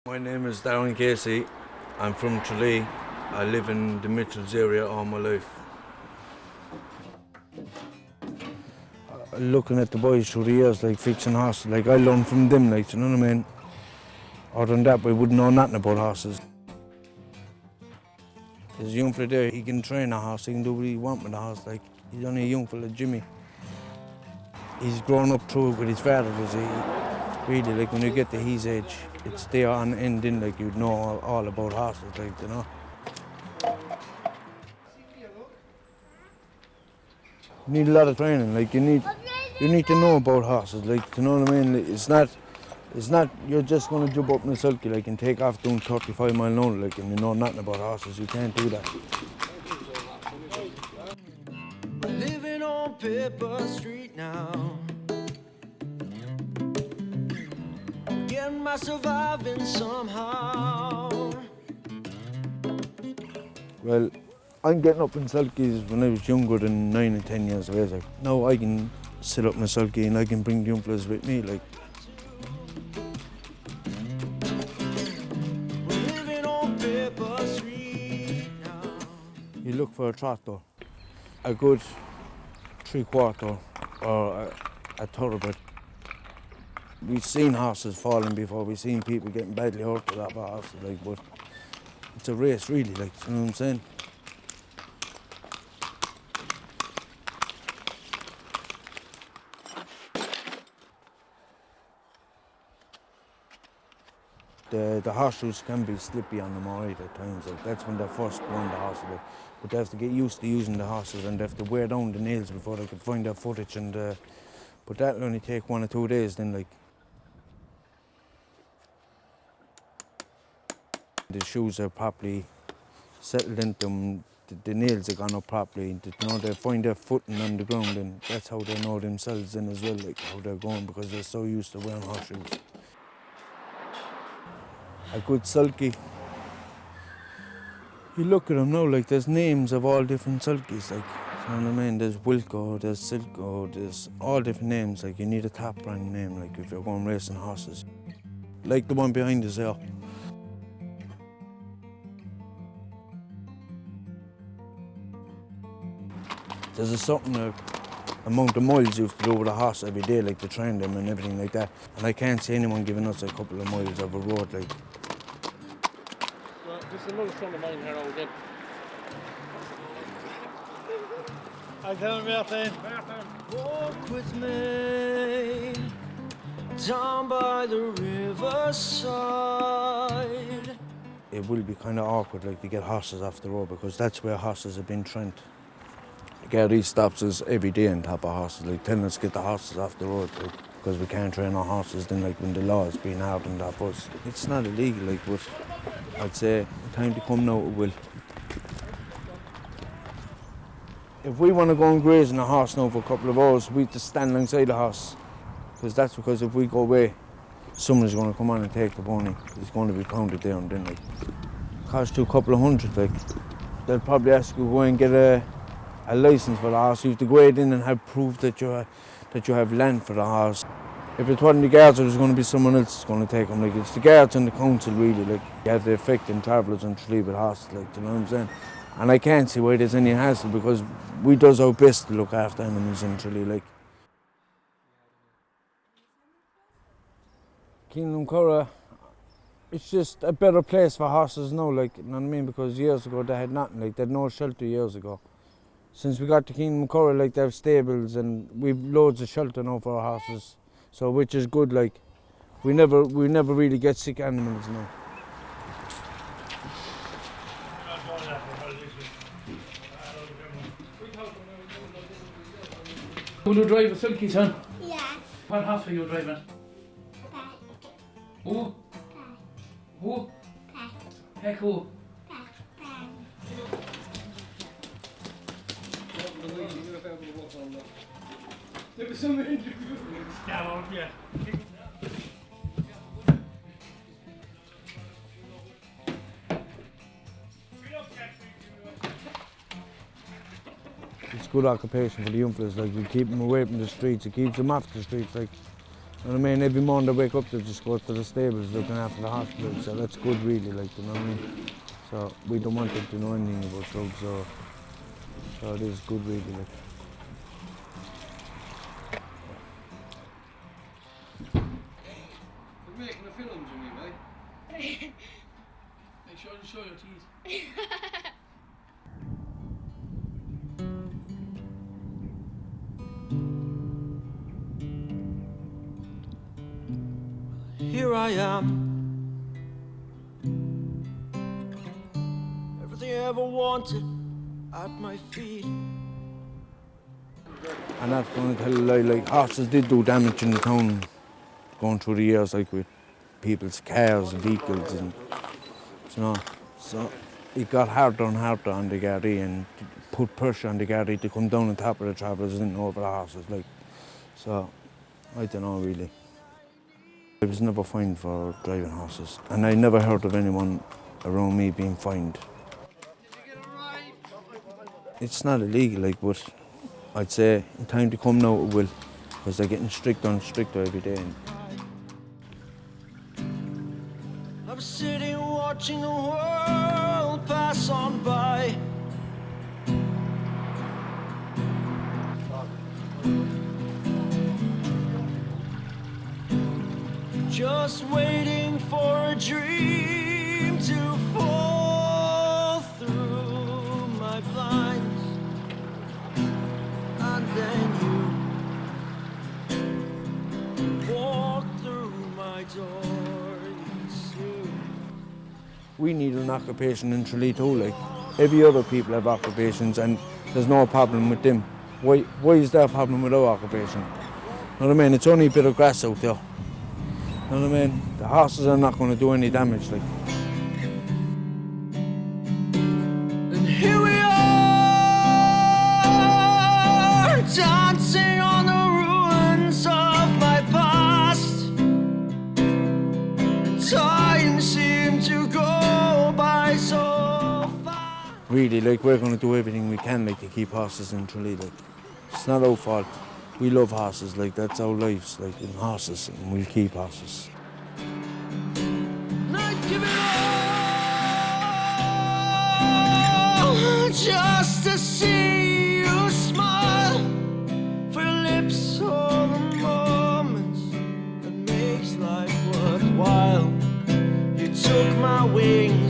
My name is Darren Casey. I'm from Tralee. I live in the Mitchells area all my life. Looking at the boys through the years, like fixing horses, like I learned from them, like, you know what I mean? Other than that, we wouldn't know nothing about horses. There's a young fella there, he can train a horse, he can do what he wants with the horse, like, he's only a young fella, Jimmy. He's grown up through it with his father, does he? Really, like, when you get to his age, it's there on end in, like, you'd know all about horses, like, you know. You need a lot of training, like, you need to know about horses, like, you know what I mean? It's not, you're just going to jump up in a sulky, like, and take off doing 35 mile an hour, like, and you know nothing about horses, you can't do that. Living on Paper Street now, getting by surviving somehow. Well, I'm getting up in sulkies when I was younger than 9 and 10 years of age. Like, now I can sit up in a sulky and I can bring the young fellas with me. Like. Living on Paper Street now. You look for a trotto, a good 3/4 or a thoroughbred. We've seen horses falling before, we've seen people getting badly hurt with that horse, like, but it's a race really, like, you know what I'm saying? The horseshoes can be slippy on them alright at times, like that's when they're first going the horse, like, but they have to get used to using the horses and they have to wear down the nails before they can find their footage, and but that'll only take 1 or 2 days then, like. The shoes are properly settled into them, the nails are gone up properly, you know, they find their footing on the ground, and that's how they know themselves then as well, like how they're going, because they're so used to wearing horseshoes. A good sulky, you look at them now, like there's names of all different sulkies, like, you know what I mean? There's Wilco, there's Silco, there's all different names, like you need a top brand name, like if you're going racing horses. Like the one behind us there. There's a certain amount of miles you have to do with a horse every day, like to train them and everything like that. And I can't see anyone giving us a couple of miles of a road, like. Well, just another son of mine here now again. I tell him Martin. Walk with me down by the riverside. It will be kind of awkward, like, to get horses off the road, because that's where horses have been trained. Gardaí stops us every day on top of horses, like telling us to get the horses off the road, like, because we can't train our horses then, like when the law is being hardened off us. It's not illegal, like, but I'd say the time to come now it will. If we want to go and graze on a horse now for a couple of hours, we have to stand alongside the horse, because if we go away, someone's going to come on and take the pony. It's going to be pounded down then, like. It costs you a couple of hundred, like. They'll probably ask you to go and get a license for the horse. You have to go in and have proof that you have land for the horse. If it wasn't the guards, there's going to be someone else that's going to take them. Like, it's the guards and the council really. Like, you have the effect in travellers and Tralee with horses. Like, do you know what I'm saying? And I can't see why there's any hassle, because we does our best to look after animals in Tralee. Like, Kingdom Curra, it's just a better place for horses now. Like, you know what I mean? Because years ago they had nothing. Like, they had no shelter years ago. Since we got to Kingdom Curra, like, they have stables and we've loads of shelter now for our horses. So, which is good, like, we never really get sick animals now. Will you drive a sulky, son? Yeah. What horse are you driving? Back. Who? Back. Who? Back. Heck who? Back. Back. There was some interview. Yeah. It's good occupation for the young fellas. Like, you keep them away from the streets. It keeps them off the streets. Like, You know what I mean? Every morning they wake up, they just go to the stables looking after the hospital, so that's good really, like, you know what I mean? So we don't want them to know anything about drugs, so it is good really, like. We're making a film, Jimmy, right? Make sure you show your teeth. Here I am. Everything I ever wanted at my feet. And that's going to tell a lie, like horses did do damage in the town going through the years, like with people's cars, vehicles, and you know. So it got harder and harder on the Gardaí and put pressure on the Gardaí to come down on top of the travellers and over the horses, like. So I don't know really. I was never fined for driving horses, and I never heard of anyone around me being fined. It's not illegal, like, but I'd say in time to come now it will, because they're getting stricter and stricter every day. I was sitting watching the world pass on by. Just waiting for a dream to fall through my blinds. And then you walked through my door, you see. We need an occupation in Tralee too, like. Every other people have occupations and there's no problem with them. Why is there a problem with our occupation? You know what I mean? It's only a bit of grass out there. You know what I mean? The horses are not going to do any damage, like. And here we are, dancing on the ruins of my past. Time seemed to go by so fast. Really, like, we're going to do everything we can, like, to keep horses in Tralee, like. It's not our fault. We love horses, like, that's our lives, like, in horses, and we'll keep horses. And I'd give it all just to see you smile. For your lips are the moments that makes life worthwhile. You took my wings